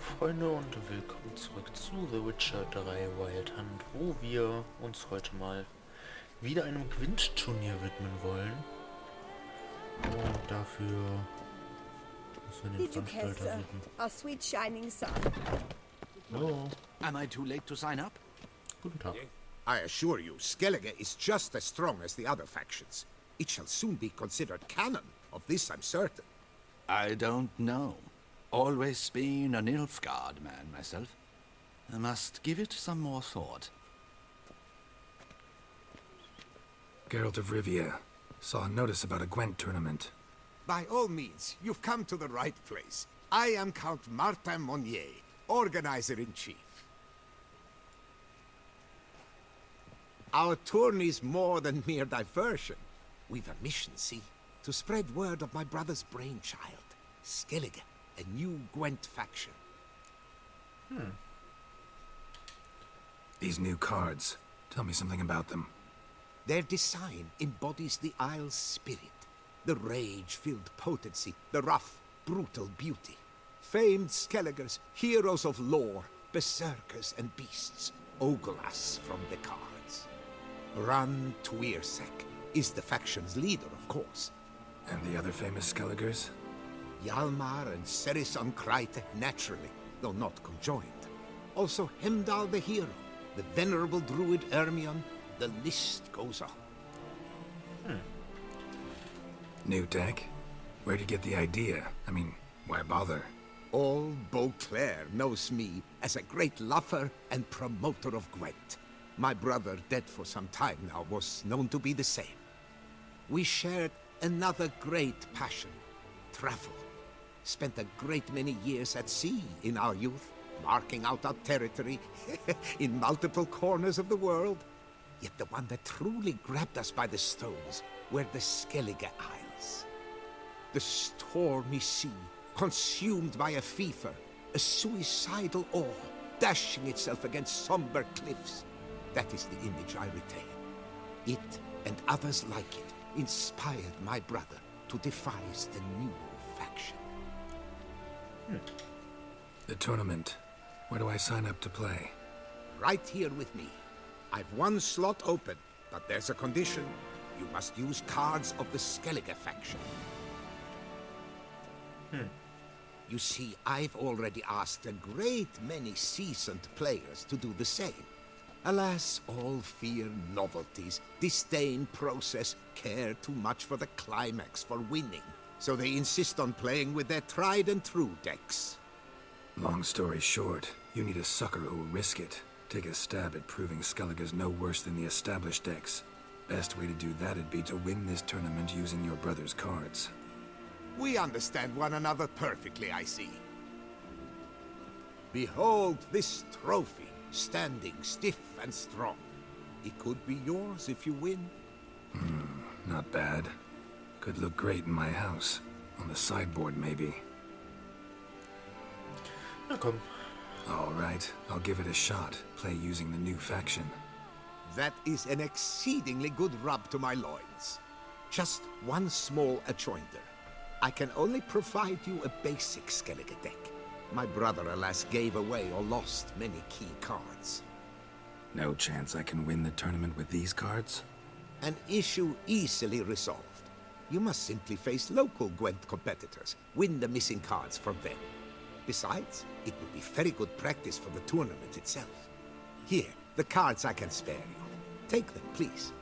Freunde und willkommen zurück zu The Witcher 3 Wild Hunt, wo wir uns heute mal wieder einem Gwint-Turnier widmen wollen. Und dafür müssen wir den Veranstalter suchen. Our sweet shining sun. Hallo. Am I too late to sign up? Guten Tag. I assure you, Skellige is just as strong as the other factions. It shall soon be considered canon. Of this I'm certain. I don't know. Always been a Nilfgaard man myself. I must give it some more thought. Geralt of Rivia. Saw a notice about a Gwent tournament. By all means, you've come to the right place. I am Count Martin Monnier, Organizer-in-Chief. Our tourney's more than mere diversion. We've a mission, see? To spread word of my brother's brainchild, Skellige, a new Gwent faction. These new cards. Tell me something about them. Their design embodies the Isle's spirit. The rage-filled potency, the rough, brutal beauty. Famed Skelligers, heroes of lore, berserkers and beasts, ogle us from the cards. Ran Tuirsek is the faction's leader, of course. And the other famous Skelligers? Hjalmar and Serisan Kreite, naturally, though not conjoined. Also Hemdal the hero, the venerable druid Ermion, the list goes on. New deck? Where'd you get the idea? I mean, why bother? All Beauclair knows me as a great lover and promoter of Gwent. My brother, dead for some time now, was known to be the same. We shared another great passion, travel. Spent a great many years at sea in our youth, marking out our territory in multiple corners of the world. Yet the one that truly grabbed us by the stones were the Skellige Isles. The stormy sea, consumed by a fever, a suicidal awe, dashing itself against somber cliffs. That is the image I retain. It and others like it inspired my brother to devise the new faction. The tournament. Where do I sign up to play? Right here with me. I've one slot open, but there's a condition. You must use cards of the Skellige faction. You see, I've already asked a great many seasoned players to do the same. Alas, all fear novelties, disdain process, care too much for the climax, for winning. So they insist on playing with their tried and true decks. Long story short, you need a sucker who will risk it. Take a stab at proving Skellige's no worse than the established decks. Best way to do that'd be to win this tournament using your brother's cards. We understand one another perfectly, I see. Behold this trophy, standing stiff and strong. It could be yours if you win. Not bad. Could look great in my house. On the sideboard, maybe. Na komm. All right, I'll give it a shot. Play using the new faction. That is an exceedingly good rub to my loins. Just one small adjoinder. I can only provide you a basic Skellige deck. My brother, alas, gave away or lost many key cards. No chance I can win the tournament with these cards? An issue easily resolved. You must simply face local Gwent competitors, win the missing cards from them. Besides, it would be very good practice for the tournament itself. Here, the cards I can spare you. Take them, please.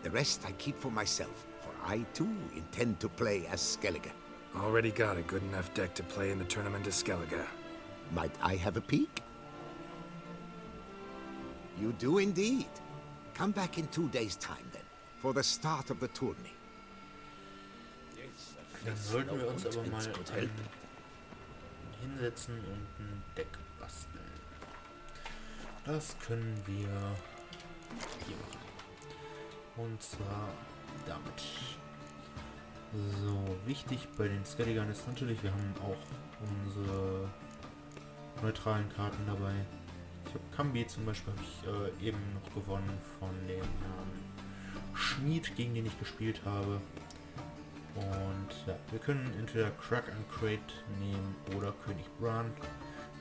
The rest I keep for myself, for I too intend to play as Skellige. Already got a good enough deck to play in the tournament as Skellige. Might I have a peek? You do indeed. Come back in 2 days' time then, for the start of the tourney. Dann sollten wir uns aber mal hinsetzen und ein Deck basteln. Das können wir hier machen. Und zwar damit. So, wichtig bei den Skelligern ist natürlich, wir haben auch unsere neutralen Karten dabei. Ich habe Kambi zum Beispiel, habe ich eben noch gewonnen von dem Schmied, gegen den ich gespielt habe. Und ja, wir können entweder Crack and Crate nehmen oder König Bran.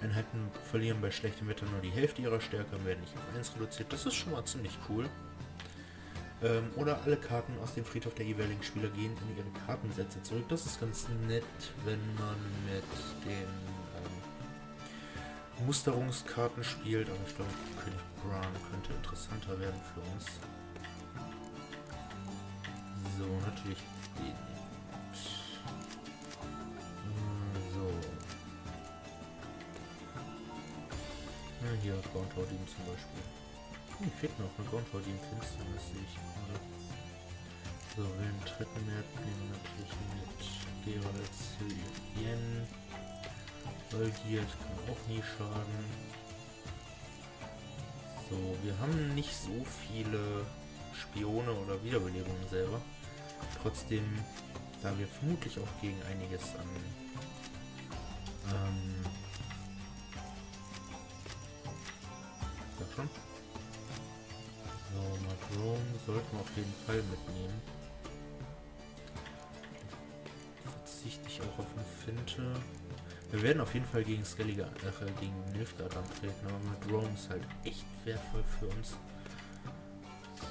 Einheiten verlieren bei schlechtem Wetter nur die Hälfte ihrer Stärke und werden nicht auf 1 reduziert. Das ist schon mal ziemlich cool. Oder alle Karten aus dem Friedhof der jeweiligen Spieler gehen in ihre Kartensätze zurück. Das ist ganz nett, wenn man mit den Musterungskarten spielt. Aber ich glaube, König Bran könnte interessanter werden für uns. So, natürlich den. So. Ja, hier Groundhog-Dieben zum Beispiel. Hier fehlt noch eine Groundhog-Dieben Finsternis, sehe ich gerade. So, Wilden dritten nehmen natürlich mit Geralts Erinnerungen. Solgiert kann auch nie schaden. So, wir haben nicht so viele Spione oder Wiederbelebungen selber. Trotzdem, da wir vermutlich auch gegen einiges an sag schon. So, Madrone sollten wir auf jeden Fall mitnehmen. Verzichte ich auch auf eine Finte. Wir werden auf jeden Fall gegen Skellige, gegen Nilfgaard antreten, aber Madrone ist halt echt wertvoll für uns.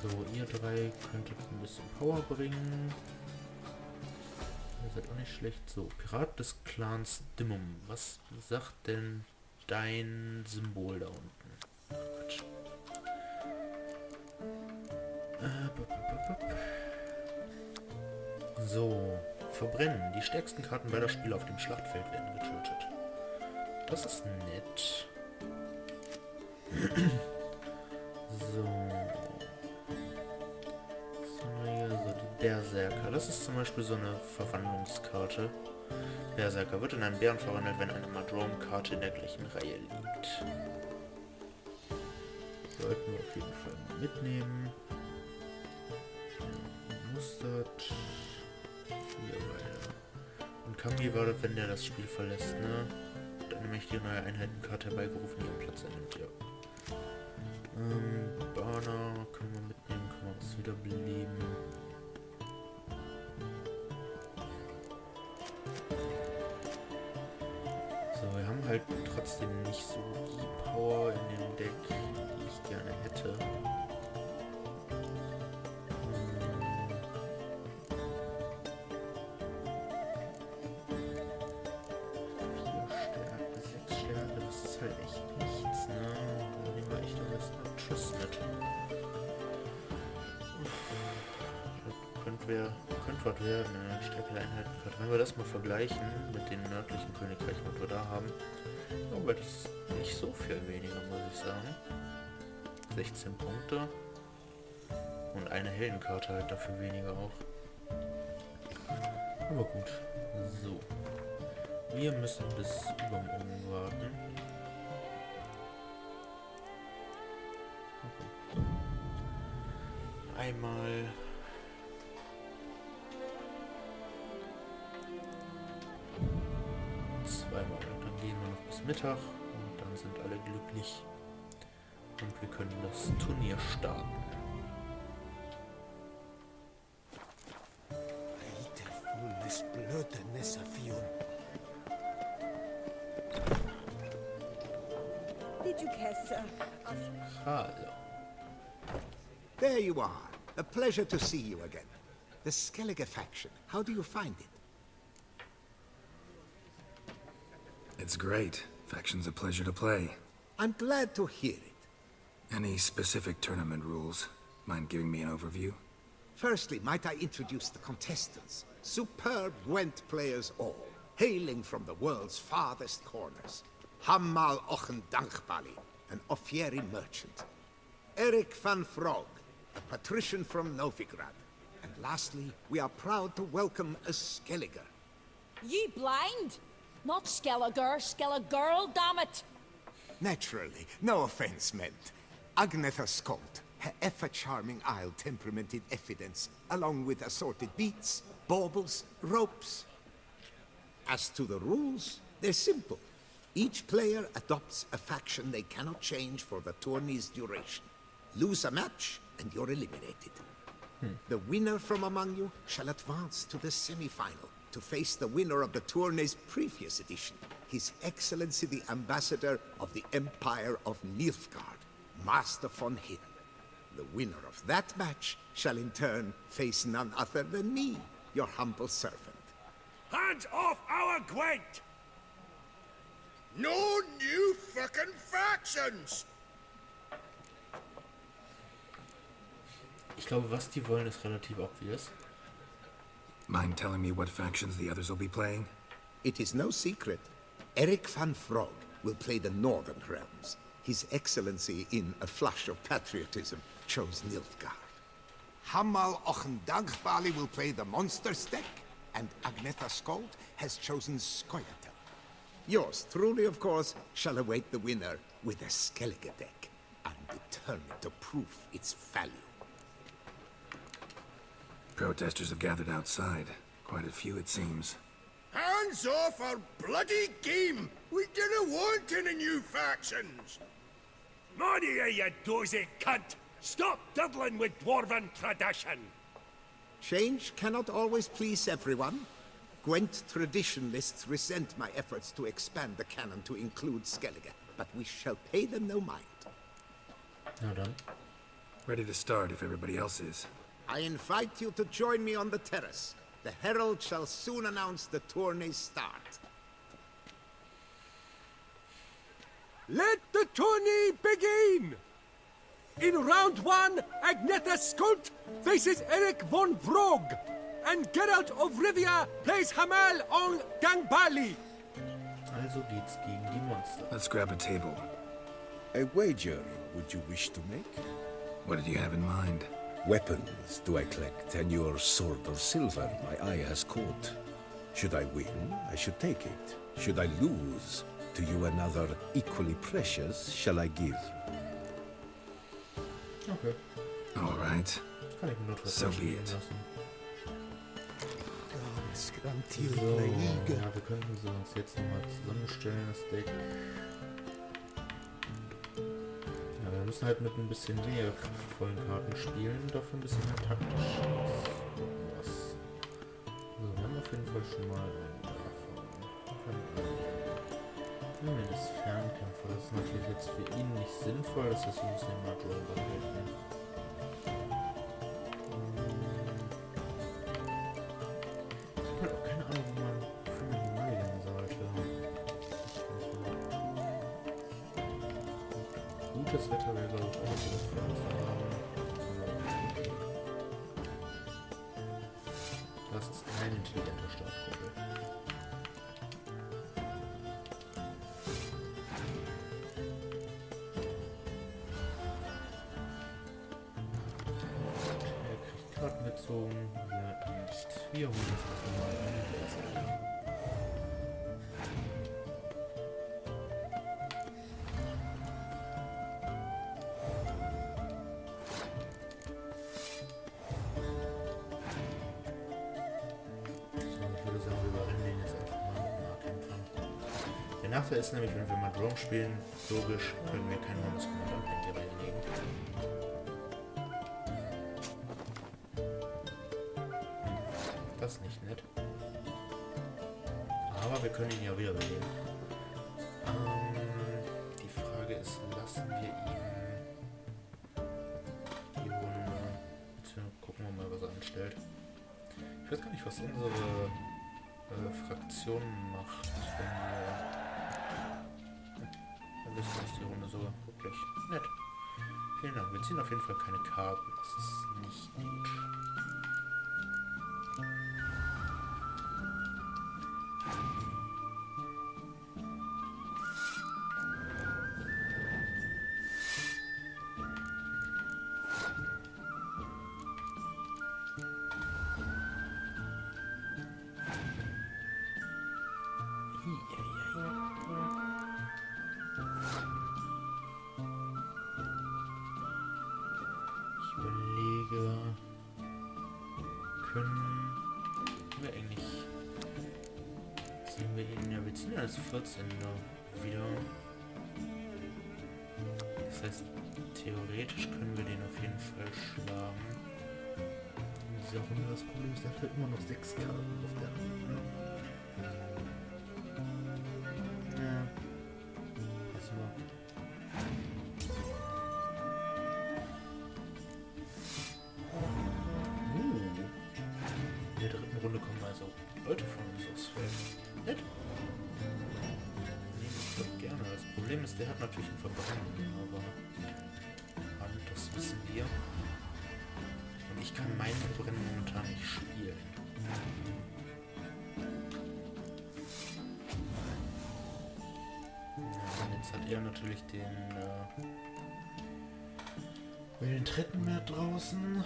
So, ihr drei könntet ein bisschen Power bringen. Ihr seid auch nicht schlecht. So, Pirat des Clans Dimmum. Was sagt denn dein Symbol da unten? Quatsch. So, verbrennen. Die stärksten Karten beider Spieler auf dem Schlachtfeld werden getötet. Das ist nett. So. So, die Berserker. Das ist zum Beispiel so eine Verwandlungskarte. Berserker wird in einen Bären verwandelt, wenn eine Madrone-Karte in der gleichen Reihe liegt. Sollten wir auf jeden Fall mal mitnehmen. Mustert. Hier weiter. Und Kambi war das, wenn der das Spiel verlässt, ne? Und eine mächtige neue Einheitenkarte herbeigerufen, die ihren Platz einnimmt, ja. Bana können wir mitnehmen, können wir uns wiederbeleben. So, wir haben halt trotzdem nicht so die Power in dem Deck, die ich gerne hätte. Könnte was werden, eine stärkere Einheitenkarte. Wenn wir das mal vergleichen mit den nördlichen Königreichen, was wir da haben, aber das ist nicht so viel weniger, muss ich sagen. 16 Punkte und eine Heldenkarte halt dafür weniger auch. Aber gut, so. Wir müssen bis übermorgen warten. Einmal zweimal und dann gehen wir noch bis Mittag und dann sind alle glücklich und wir können das Turnier starten. Hallo. There you are. A pleasure to see you again. The Skellige faction, how do you find it? It's great. Faction's a pleasure to play. I'm glad to hear it. Any specific tournament rules? Mind giving me an overview? Firstly, might I introduce the contestants? Superb Gwent players all, hailing from the world's farthest corners. Hammal Ochen Dankbali, an Offieri merchant. Eric van Frog, a patrician from Novigrad. And lastly, we are proud to welcome a Skellige. Ye blind? Not Skellige, damn it! Naturally, no offense meant. Agnetha Skolt, her ever-charming isle-temperamented evidence, along with assorted beats, baubles, ropes. As to the rules, they're simple. Each player adopts a faction they cannot change for the tourney's duration. Lose a match, and you're eliminated. The winner from among you shall advance to the semi-final to face the winner of the tourney's previous edition. His Excellency the Ambassador of the Empire of Nilfgaard, Master von Hill. The winner of that match shall in turn face none other than me, your humble servant. Hands off our Gwent! No new fucking factions! Ich glaube, was die wollen, ist relativ obvious. Mind telling me what factions the others will be playing? It is no secret. Eric van Frog will play the Northern Realms. His Excellency, in a flush of patriotism, chose Nilfgaard. Hamal Ochendagbali will play the Monsters deck, and Agnetha Skold has chosen Skoyatel. Yours truly, of course, shall await the winner with a Skellige deck. I'm determined to prove its value. Protesters have gathered outside. Quite a few, it seems. Hands off our bloody game! We didn't want any new factions! Money, you dozy cunt! Stop diddling with dwarven tradition! Change cannot always please everyone. Gwent traditionalists resent my efforts to expand the canon to include Skellige, but we shall pay them no mind. Na dann. Ready to start if everybody else is. I invite you to join me on the terrace. The herald shall soon announce the tourney's start. Let the tourney begin! In round 1, Agnetha Skolt faces Eric von Vrog, and Geralt of Rivia plays Hamal on Dangbali. Also geht's gegen die Monster. Let's grab a table. A wager would you wish to make? What did you have in mind? Weapons do I collect, and your sword of silver my eye has caught. Should I win, I should take it. Should I lose, to you another equally precious shall I give. Okay. All right. Kann ich mir nur So be it. lassen. So, ja, wir könnten sie uns jetzt nochmal zusammenstellen, das Deck. Ja, wir müssen halt mit ein bisschen weniger kraftvollen Karten spielen, dafür ein bisschen mehr taktisch. Was? So, wir haben auf jeden Fall schon mal einen davon. Ja, das Fernkämpfer, das ist natürlich jetzt für ihn nicht sinnvoll, das heißt, wir müssen den mal Draw behalten. Ich habe auch keine Ahnung, wofür man die wählen sollte. Gutes Wetter wäre, glaube ich, auch sowas für uns zu haben. Das ist keine intelligente Startgruppe. Er kriegt Karten gezogen, ja nicht. Wir holen uns das mal ein. Der Nachteil ist nämlich, wenn wir mal Drone spielen, logisch, können wir keinen Hundeskommandant mehr hier reinlegen. Das ist nicht nett. Aber wir können ihn ja wieder beleben. Die Frage ist, lassen wir ihm die Runde... Gucken wir mal, was er anstellt. Ich weiß gar nicht, was unsere Fraktion macht, wenn wir uns die Runde sogar wirklich nett. Vielen Dank. Wir ziehen auf jeden Fall keine Karten. Das ist nicht gut. Ich überlege, können wir eigentlich, ziehen wir ihn, ja, wir ziehen ja das 14. wieder. Das heißt, theoretisch können wir den auf jeden Fall schlagen. In dieser Runde das Problem ist, er hat halt immer noch 6 Karten auf der Hand. Problem ist, der hat natürlich ein Verbrennen, aber das wissen wir. Und ich kann mein Verbrennen momentan nicht spielen. Ja, und jetzt hat er natürlich den dritten mehr draußen.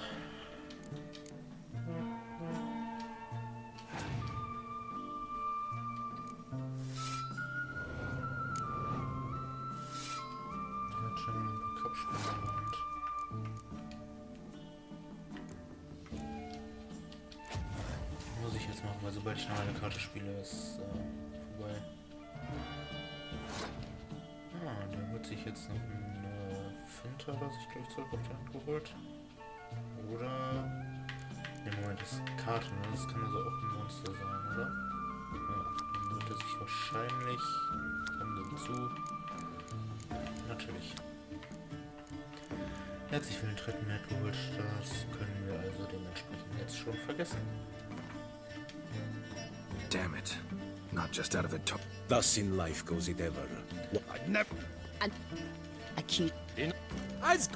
Muss ich jetzt machen, weil sobald ich noch eine Karte spiele, ist vorbei. Der wird sich jetzt noch einen Finter, was ich glaube ich zurück auf die Hand geholt. Oder... Ne, Moment, das ist Karte, ne? Das kann also auch ein Monster sein, oder? Ja, dann wird er sich wahrscheinlich... Kommen wir dazu. Natürlich. Er hat sich für den dritten Net geholt, das können wir also dementsprechend jetzt schon vergessen. Damn it. Not just out of the top. Thus in life goes it ever. And a cute As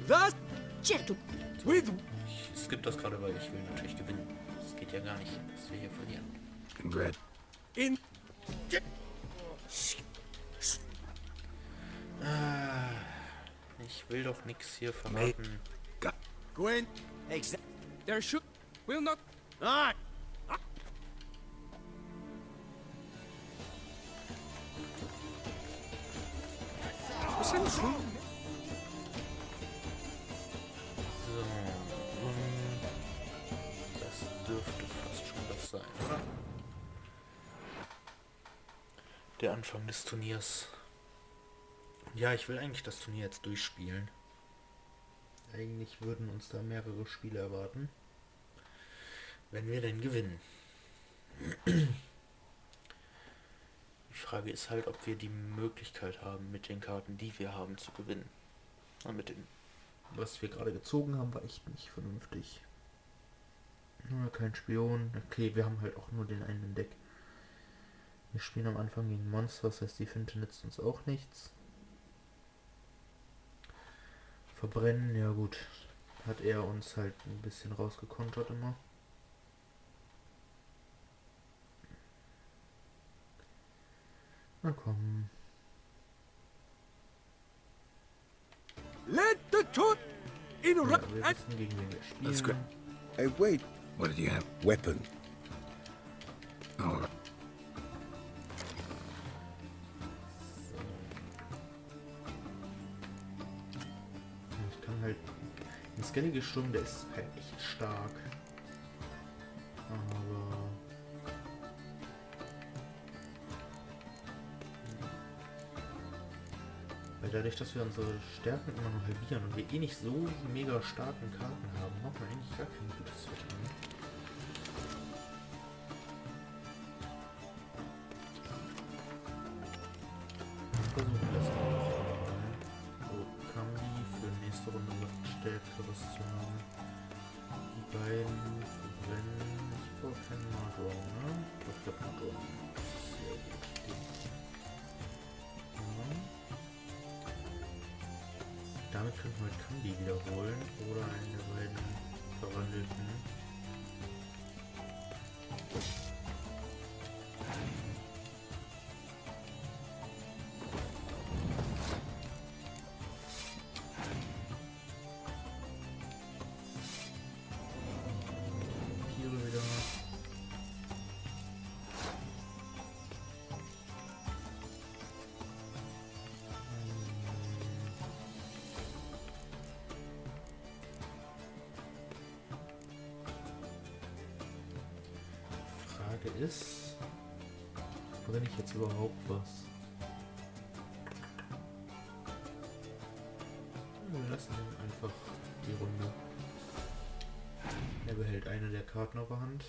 that gentle with Ich skippe das gerade, weil ich will natürlich gewinnen. Das geht ja gar nicht, dass wir hier verlieren. Congrats. in Ich will doch nichts hier verraten. Gwent. There should will not. Ah. Was denn schon? So, das dürfte fast schon das sein, oder? Der Anfang des Turniers. Ja, ich will eigentlich das Turnier jetzt durchspielen. Eigentlich würden uns da mehrere Spiele erwarten, wenn wir denn gewinnen. Die Frage ist halt, ob wir die Möglichkeit haben, mit den Karten, die wir haben, zu gewinnen. Und mit dem, was wir gerade gezogen haben, war echt nicht vernünftig. Nur kein Spion. Okay, wir haben halt auch nur den einen Deck. Wir spielen am Anfang gegen Monster, das heißt, die Finte nützt uns auch nichts. Verbrennen, ja gut. Hat er uns halt ein bisschen rausgekontert immer. Na komm. Let the tut in Ja, ra- wir wissen, gegen wen wir spielen. That's great. Hey, wait. What did you have? Weapon. Oh, Ich kann halt... Ein Skellige Sturm, der ist halt echt stark. Aber... Weil dadurch, dass wir unsere Stärken immer noch halbieren und wir eh nicht so mega starken Karten haben, machen wir eigentlich gar kein gutes Wetter. Ne? Versuchen das noch. So, Kambi für nächste Runde was Stärkeres zu haben. Die beiden verbrennen. Ich brauche keinen Madron, ne? Ich glaube Madron. Sehr gut. Ja. Damit könnten wir halt Kambi wiederholen oder einen der beiden verwandelten. Tiere wieder. Frage ist, brenne ich jetzt überhaupt was? Wir lassen ihn einfach die Runde. Er behält eine der Karten auf der Hand.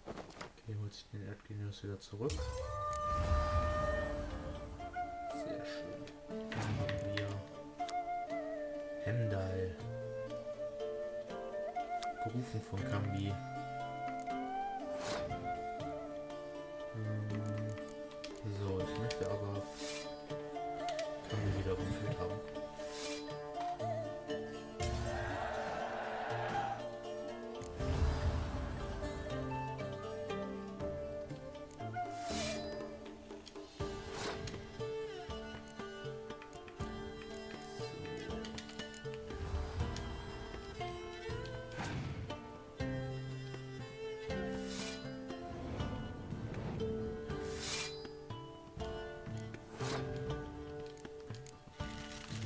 Okay, holt sich den Erdgenius wieder zurück. Sehr schön. Dann haben wir Hemdal. Gerufen von Kambi. So, ich möchte aber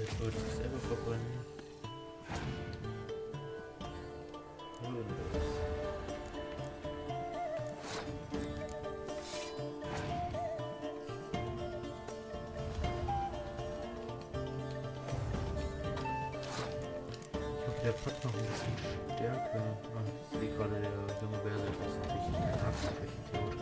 Ich wollte es selber verbrennen. Der Pott noch ein bisschen stärker. Ich sehe gerade, der junge Bär ist natürlich ein Nachrichtenpilot.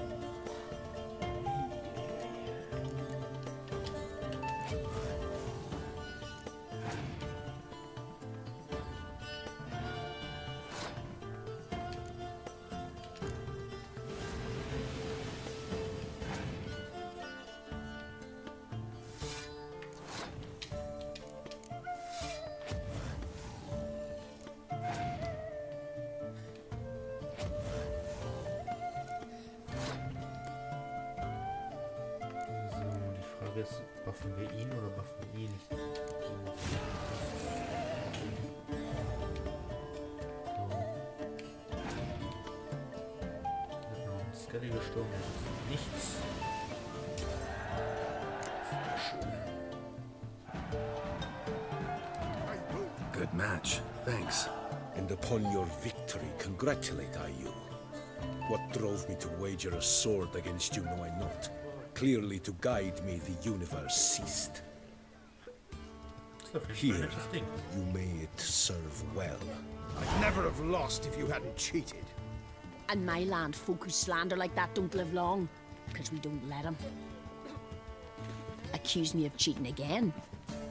Jetzt buffen wir ihn oder buffen wir ihn nicht? So. Genau, Skellige Sturm ist nichts. Sehr schön. Good match. Thanks. And upon your victory, congratulate I you. What drove me to wager a sword against you know I not. Clearly to guide me the universe ceased. Here, you may it serve well. I'd never have lost if you hadn't cheated. And my land folk who slander like that don't live long, because we don't let them. Accuse me of cheating again,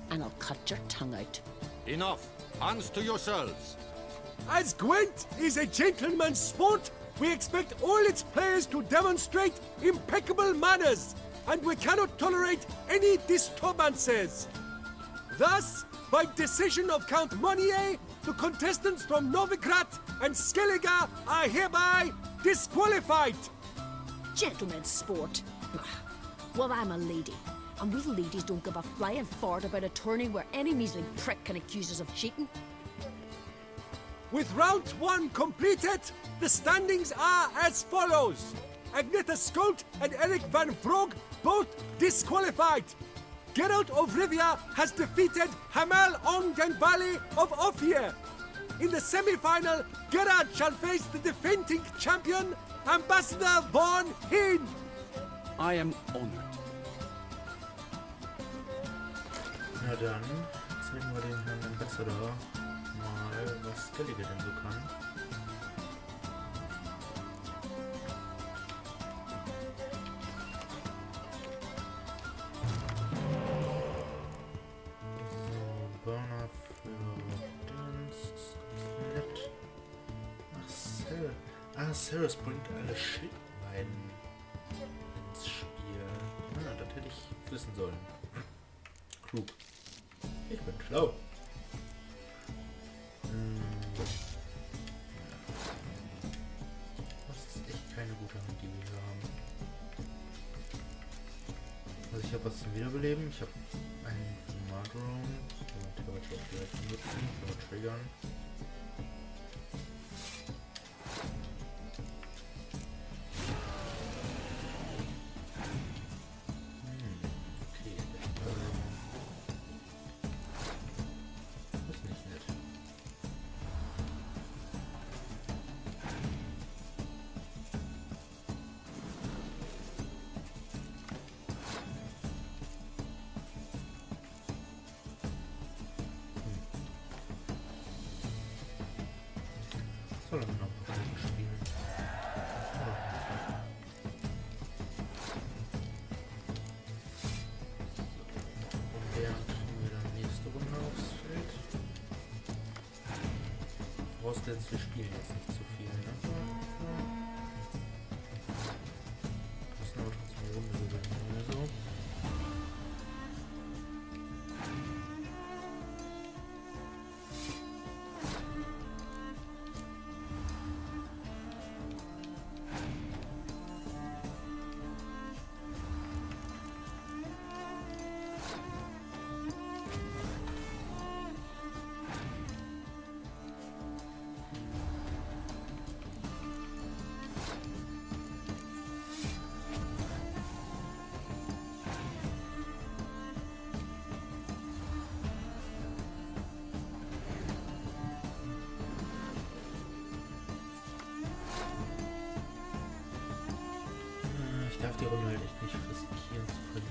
and I'll cut your tongue out. Enough. Hands to yourselves. As Gwent is a gentleman's sport, we expect all its players to demonstrate impeccable manners, and we cannot tolerate any disturbances. Thus, by decision of Count Monnier, the contestants from Novigrad and Skellige are hereby disqualified. Gentlemen's sport. Well, I'm a lady, and we ladies don't give a flying fart about a tourney where any measly prick can accuse us of cheating. With round 1 completed, the standings are as follows. Agneta Skolt and Eric van Vrog both disqualified. Geralt of Rivia has defeated Hamal Ong den Bali of Ophir. In the semi-final, Geralt shall face the defending champion, Ambassador Von Heen. I am honored. Na dann, zeigen wir dem Herrn Ambassador mal, was Skellige denn so kann. So, Burner für Dings, ist ganz nett. Ach, Ceres bringt alle Schildweiden ins Spiel. Ah, das hätte ich wissen sollen. Klug. Ich bin schlau. Das ist echt keine gute Hand, die wir hier haben. Also ich habe was zum Wiederbeleben. Ich habe einen Madron. Den kann ich auch direkt benutzen. Kann man triggern. Soll er noch ein paar Stunden spielen? Während wir dann nächste Runde aufs Feld. Vorausgesetzt, wir spielen jetzt nicht zu viel, ne? Müssen aber trotzdem eine Runde gewinnen oder so.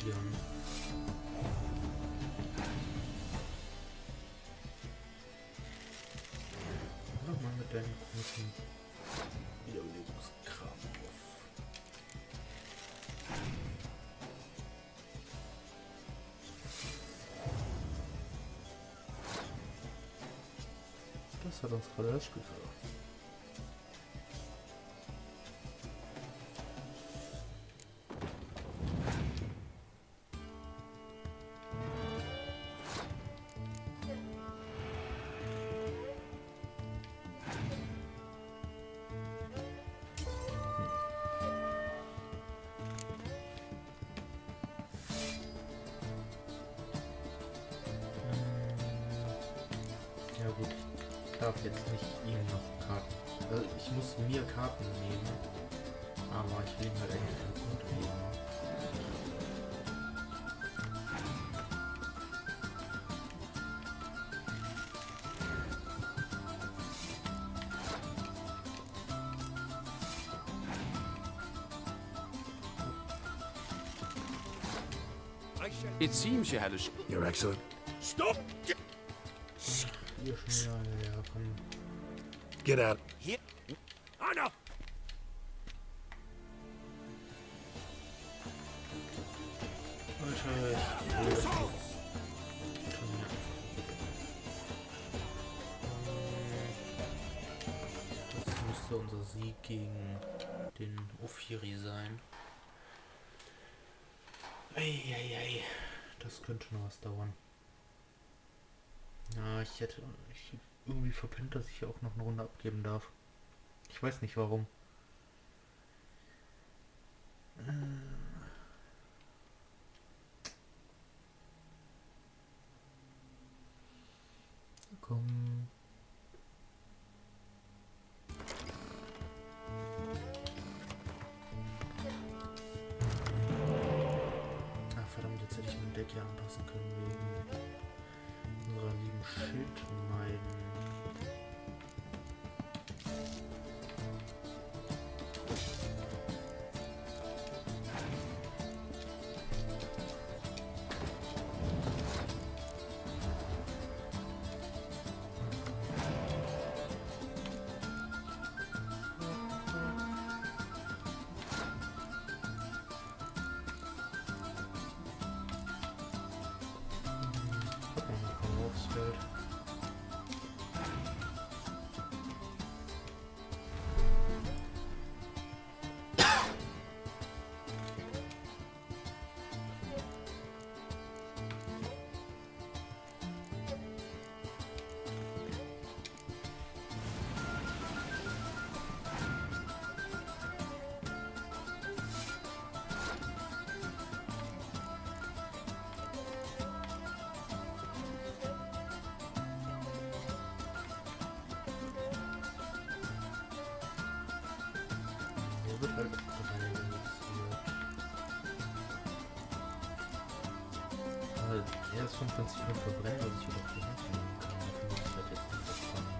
probieren. Hör mal mit deinen komischen Wiederbelebungskram auf. Das hat uns gerade das Spiel verloren. Ja gut, ich darf jetzt nicht ihm noch Karten. Also ich muss mir Karten nehmen, aber ich will ihm halt eigentlich keine Punkte geben. It seems you had a... You're excellent. Stop! Hier schon wieder, ja, komm. Get out. Here. Anna! Alter, ich will das Turnier. Das müsste unser Sieg gegen den Ophiri sein. Eieiei, das könnte noch was dauern. Ja, ich irgendwie verpennt, dass ich hier auch noch eine Runde abgeben darf. Ich weiß nicht warum. Komm. Ah, verdammt, jetzt hätte ich mein Deck ja anpassen können wegen unserer lieben Schildmeiden. Fehlt. Wird halt er ist vom Prinzip ein Verbrenner, was ich wieder für Hand nehmen kann. Dafür muss ich halt jetzt nicht das fangen.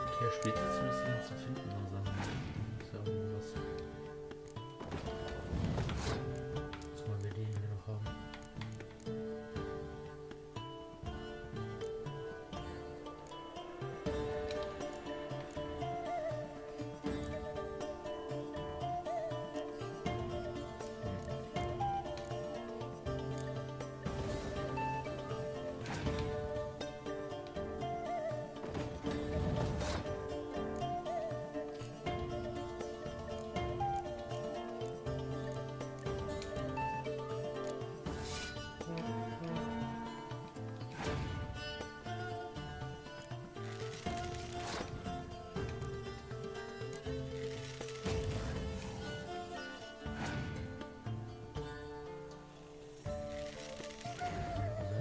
Okay, er spielt jetzt ein bisschen zu finden oder Sachen. Ist ja irgendwas. Muss mal, wer den hier noch haben.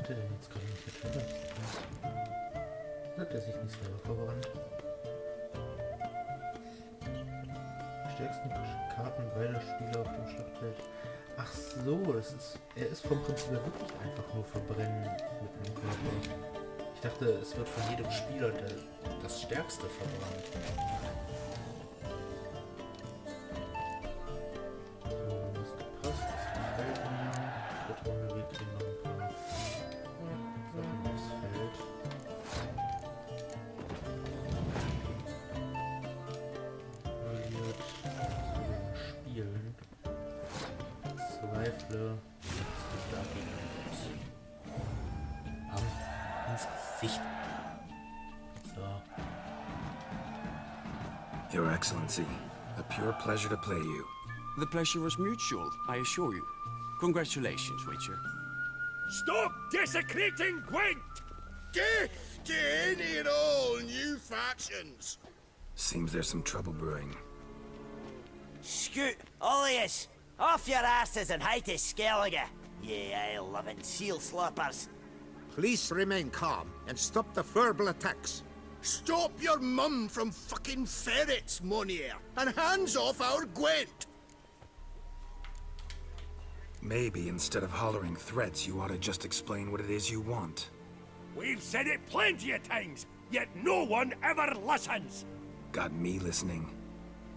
hat er denn jetzt gerade nicht getötet? Hat er sich nicht selber verbrannt? Stärksten Karten beider Spieler auf dem Schlachtfeld. Ach so, er ist vom Prinzip her wirklich einfach nur verbrennen mit einem Körper. Ich dachte, es wird von jedem Spieler das Stärkste verbrannt. So, das gepasst, das gefällt mir. Dritte Runde, wir kriegen noch ein paar Sachen aufs Feld. Verliert zu Spielen. Zweifle, dass du dagegen bist. Ins Gesicht. So. Your Excellency, a pure pleasure to play you. The pleasure was mutual, I assure you. Congratulations, Witcher. Stop desecrating Gwent! Death to any and all new factions! Seems there's some trouble brewing. Scoot, all of yous! Off your asses and hide to Skellige, ye ale-loving seal slurpers. Please remain calm and stop the verbal attacks. Stop your mum from fucking ferrets, Monier, and hands off our Gwent! Maybe instead of hollering threats, you ought to just explain what it is you want. We've said it plenty of times, yet no one ever listens! Got me listening.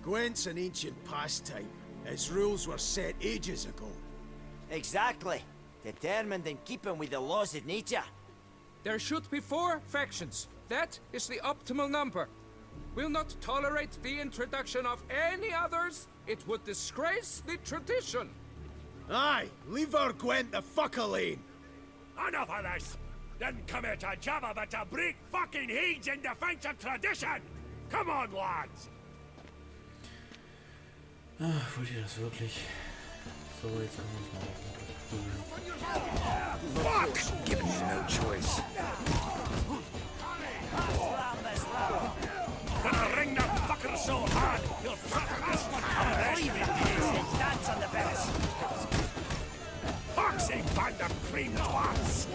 Gwent's an ancient pastime. Its rules were set ages ago. Exactly. Determined in keeping with the laws of nature. There should be 4 factions. That is the optimal number. We'll not tolerate the introduction of any others. It would disgrace the tradition. Aye, leave our Gwent the fuck alone. Enough of this! Didn't come here to jabber but to break fucking heads in defense of tradition! Come on, lads! Ach, wollt ihr das wirklich? So, jetzt können wir uns mal auf den Fuck! Giving you no choice. Gonna ring the fucker so hard, he'll threaten this one already! Dance on the best. Foxy band of cream twats!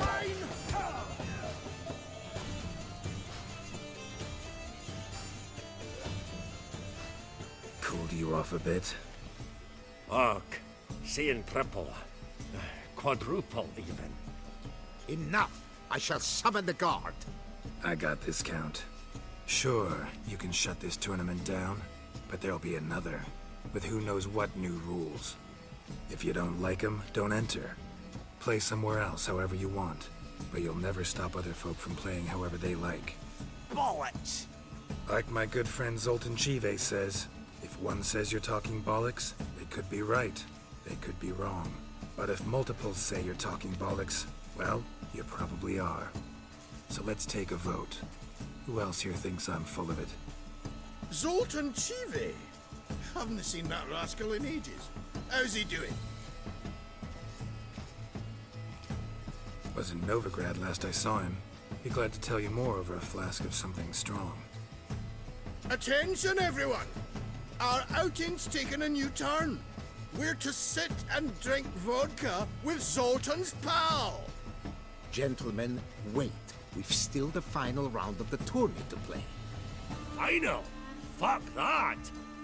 Cooled you off a bit? Ugh, seeing triple. Quadruple, even. Enough! I shall summon the guard. I got this, Count. Sure, you can shut this tournament down, but there'll be another, with who knows what new rules. If you don't like them, don't enter. Play somewhere else however you want, but you'll never stop other folk from playing however they like. Bollocks! Like my good friend Zoltan Chive says, if one says you're talking bollocks, they could be right, they could be wrong. But if multiples say you're talking bollocks, well, you probably are. So let's take a vote. Who else here thinks I'm full of it? Zoltan Chive? Haven't seen that rascal in ages. How's he doing? Was in Novigrad last I saw him. Be glad to tell you more over a flask of something strong. Attention, everyone! Our outing's taken a new turn. We're to sit and drink vodka with Zoltan's pal. Gentlemen, wait. We've still the final round of the tournament to play. Final? Fuck that!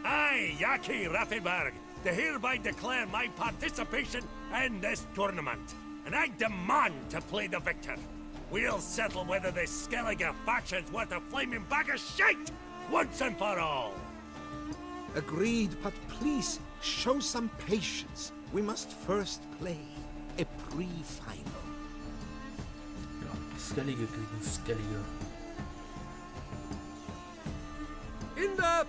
I, Yaki Raffenberg, do hereby declare my participation in this tournament. And I demand to play the victor. We'll settle whether this Skellige faction's worth a flaming bag of shit once and for all. Agreed, but please, show some patience. We must first play a pre-final. Ja, Skellige gegen Skellige. In the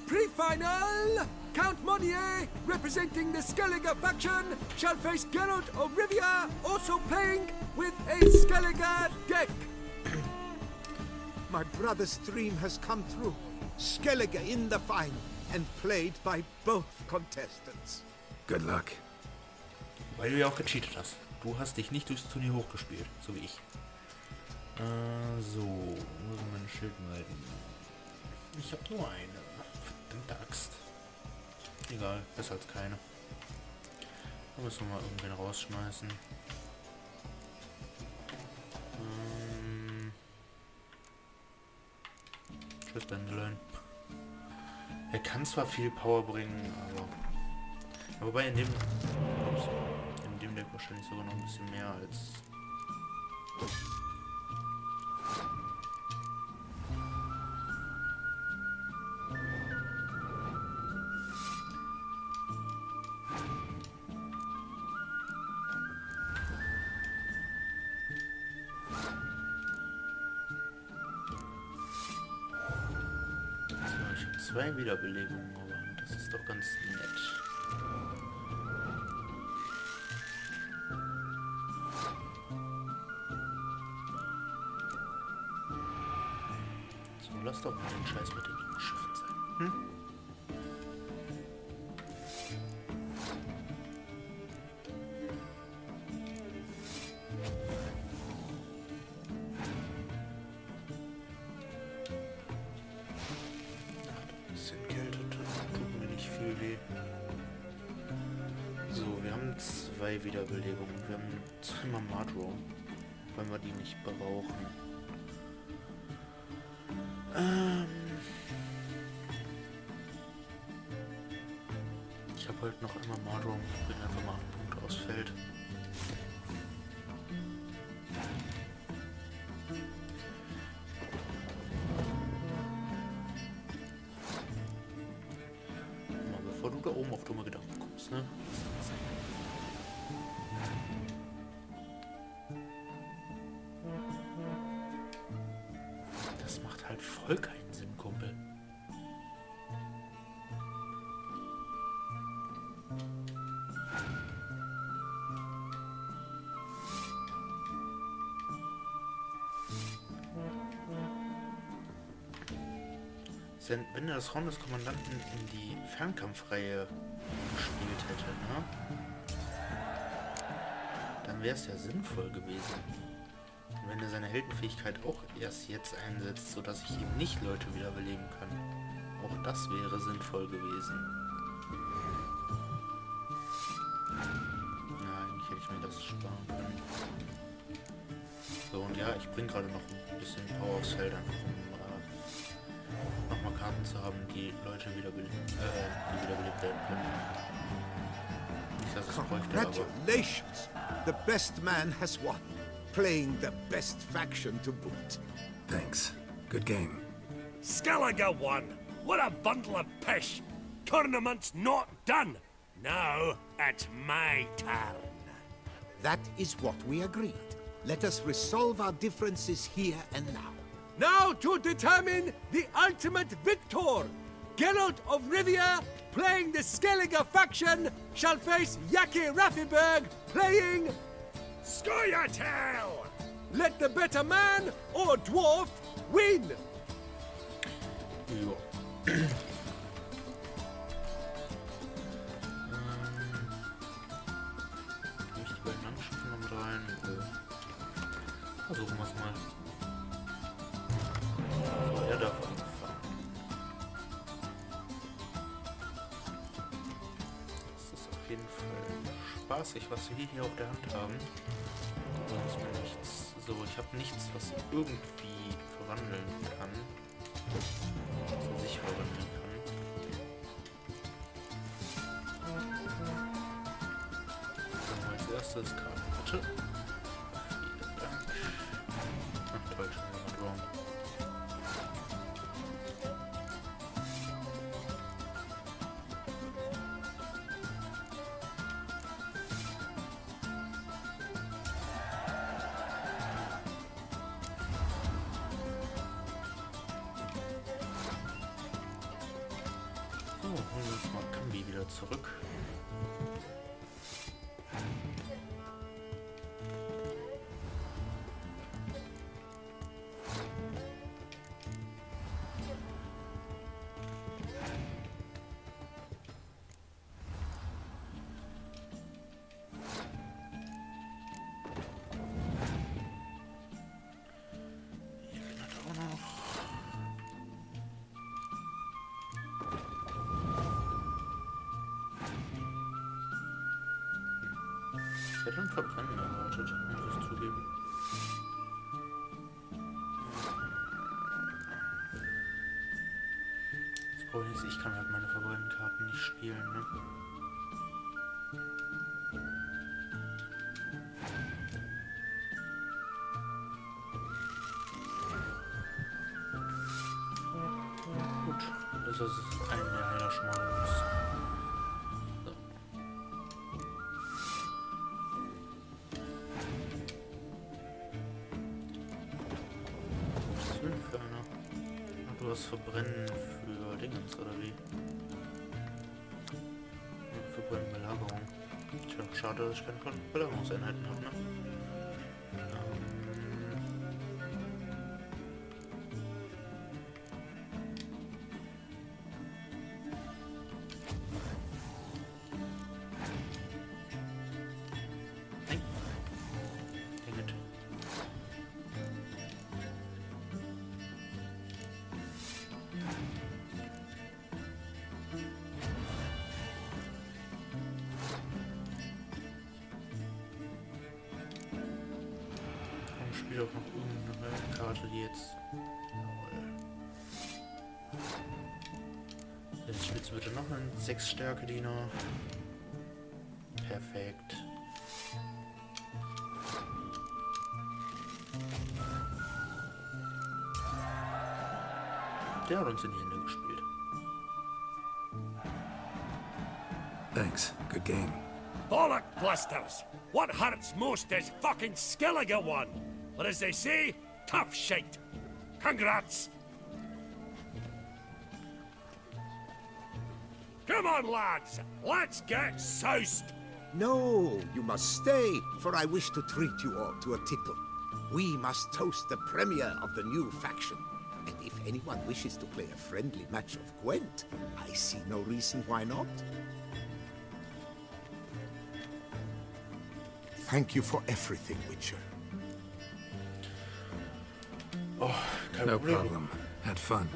pre-final, Count Monier, representing the Skellige faction, shall face Geralt of Rivia, also playing with a Skellige deck. My brother's dream has come true. Skellige in the final, and played by both contestants. Good luck. Weil du ja auch gecheatet hast. Du hast dich nicht durchs Turnier hochgespielt, so wie ich. So, wo sind meine Schildmeiden? Ich habe nur eine. Verdammte Axt. Egal, besser als keine. Da müssen wir mal irgendwen rausschmeißen. Tschüss, Dandelion. Er kann zwar viel Power bringen, aber... Wobei in dem Deck wahrscheinlich sogar noch ein bisschen mehr als... Ich habe 2 Wiederbelebungen, aber das ist doch ganz nett. So, lass doch mal den Scheiß mit den Schiffen sein. Hm? Wiederbelebung. Wir haben zweimal Madro, weil wir die nicht brauchen. Ich habe heute noch einmal Madro. Ich bringe einfach mal 8 Punkte aufs Feld. Mal bevor du da oben auf dumme Gedanken kommst, ne? Voll keinen Sinn, Kumpel. Wenn er das Horn des Kommandanten in die Fernkampfreihe gespielt hätte, ne? Dann wäre es ja sinnvoll gewesen. Und wenn er seine Heldenfähigkeit auch erst jetzt einsetzt, sodass ich eben nicht Leute wiederbeleben kann. Auch das wäre sinnvoll gewesen. Ja, eigentlich hätte ich mir das sparen können. So, und ja, ich bringe gerade noch ein bisschen Power aufs Feld, einfach um nochmal Karten zu haben, die Leute wiederbelebt werden können. Nicht, dass ich es bräuchte, aber... Congratulations! The best man has won. Playing the best faction to boot. Thanks. Good game. Skellige won! What a bundle of pish! Tournament's not done! Now it's my turn. That is what we agreed. Let us resolve our differences here and now. Now to determine the ultimate victor! Geralt of Rivia, playing the Skellige faction, shall face Yaki Raffiberg, playing... Scoia'tail! Let the better man or dwarf win! Jo. Nicht die beiden Landschiffe noch mit rein. Versuchen wir es mal. So, er darf anfangen. Das ist auf jeden Fall spaßig, was wir hier auf der Hand haben. Sonst mir nichts. So, ich habe nichts, was irgendwie verwandeln kann. Also sich verwandeln kann. So, als erstes Karten, bitte. Vielen Dank. Ach, toll, schon wieder Draw. Holen wir uns mal Kambi wieder zurück. Hier fehlt auch noch. Ich hätte ein Verbrennen erwartet, muss ich zugeben. Und ich kann halt meine verbrannten Karten nicht spielen, ne? Gut, das ist ein der Heiler schon mal los. So. Was ist denn für einer? Ach, du hast Verbrennen für Dingens, oder wie? Ja, für Belagerung. Tja, schade, dass ich keine Belagerungseinheiten habe, ne? Spiel auch noch irgendeine Karte, die jetzt... Jawohl. Jetzt spielst du bitte noch einen 6-Stärke-Diener. Perfekt. Der hat uns in die Hände gespielt. Thanks. Good game. Bollock blisters! What hurts most is fucking Skellige one! But as they say, tough shite. Congrats! Come on, lads! Let's get soused! No, you must stay, for I wish to treat you all to a tipple. We must toast the premier of the new faction. And if anyone wishes to play a friendly match of Gwent, I see no reason why not. Thank you for everything, Witcher. Oh, kein No Problem. problem. Had fun.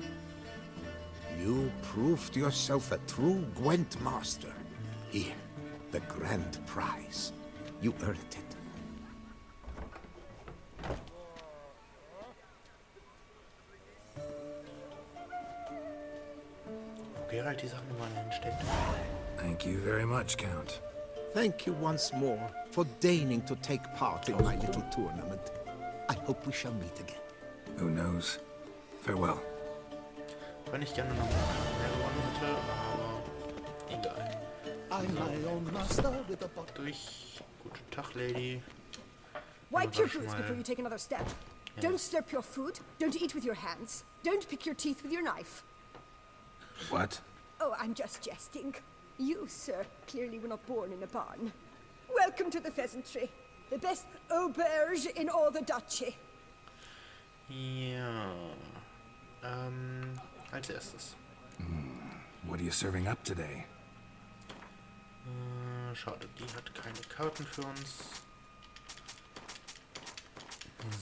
You proved yourself a true Gwent master. Here, the grand prize. You earned it. Geralt die Sachen mal hinsteckt. Thank you very much, Count. Thank you once more for deigning to take part in my little tournament. I hope we shall meet again. Who knows? Farewell. Wenn ich gerne noch mehr gewonnen hätte, aber egal. Durch. Guten Tag, Lady. Wipe your boots before you take another step. Don't slurp your food. Don't eat with your hands. Don't pick your teeth with your knife. What? Oh, I'm just jesting. You, sir, clearly were not born in a barn. Welcome to the pheasantry. The best auberge in all the duchy. Ja. Als erstes. What are you serving up today? Schade, die hat keine Karten für uns.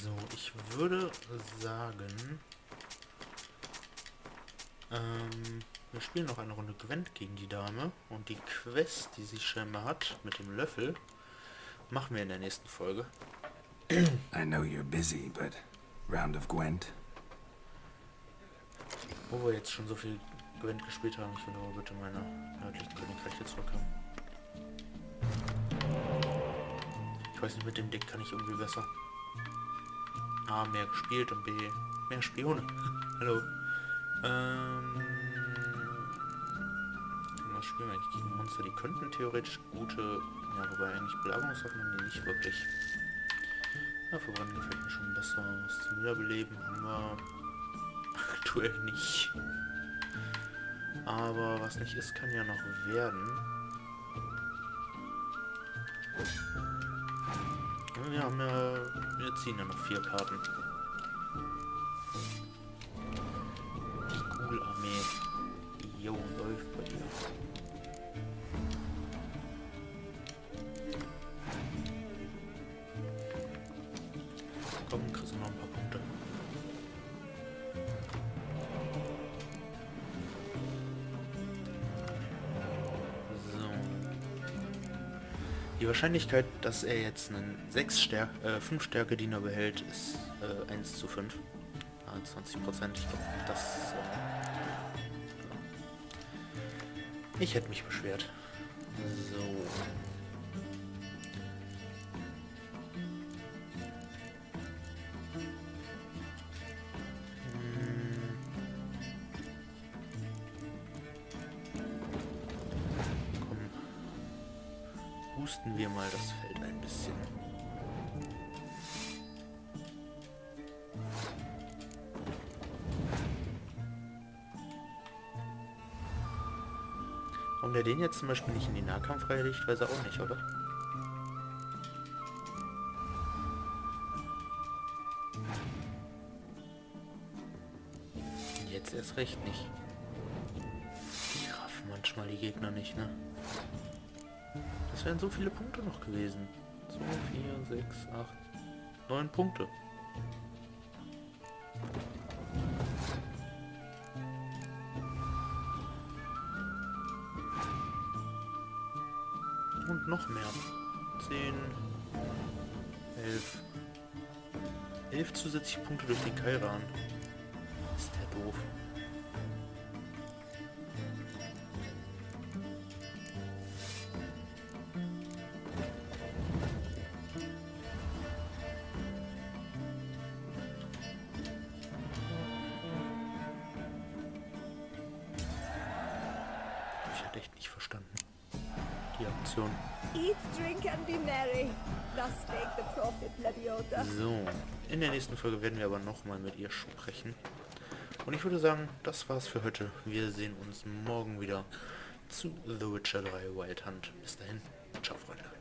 So, ich würde sagen... wir spielen noch eine Runde Gwent gegen die Dame. Und die Quest, die sie scheinbar hat, mit dem Löffel, machen wir in der nächsten Folge. I know you're busy, but round of Gwent? Wo wir jetzt schon so viel Gwent gespielt haben, ich will aber bitte meine nördlichen Königreiche zurückhaben. Ich weiß nicht, mit dem Deck kann ich irgendwie besser. A, mehr gespielt und B, mehr Spione. Hallo. Was spielen wir eigentlich gegen Monster? Die könnten theoretisch gute... Ja, wobei eigentlich Belagerungswaffen haben die nicht wirklich. Ja, verbrennen gefällt mir schon besser. Was zum Wiederbeleben haben wir aktuell nicht. Aber was nicht ist, kann ja noch werden. Ja, wir haben ja... Wir ziehen ja noch 4 Karten. Die Ghoul-Armee. Jo, läuft bei dir. Komm, kriegst du noch ein paar Punkte. So. Die Wahrscheinlichkeit, dass er jetzt einen 5 Stärke Diener behält, ist 1:5. 20%. Ich glaube, das Ich hätte mich beschwert. So. Komm. Husten wir mal das Feld ein bisschen. Warum der den jetzt zum Beispiel nicht in die Nahkampfreihe legt, weiß er auch nicht, oder? Jetzt erst recht nicht. Die raffen manchmal die Gegner nicht, ne? Das wären so viele Punkte noch gewesen. 2, 4, 6, 8, 9 Punkte. Und noch mehr. 10, 11. 11 zusätzliche Punkte durch den Kairan. Ist der doof. Ich hatte echt nicht verstanden. Die Aktion. Eat, drink and be merry. Thus spake the prophet Leviota. So, in der nächsten Folge werden wir aber nochmal mit ihr sprechen. Und ich würde sagen, das war's für heute. Wir sehen uns morgen wieder zu The Witcher 3 Wild Hunt. Bis dahin, ciao Freunde.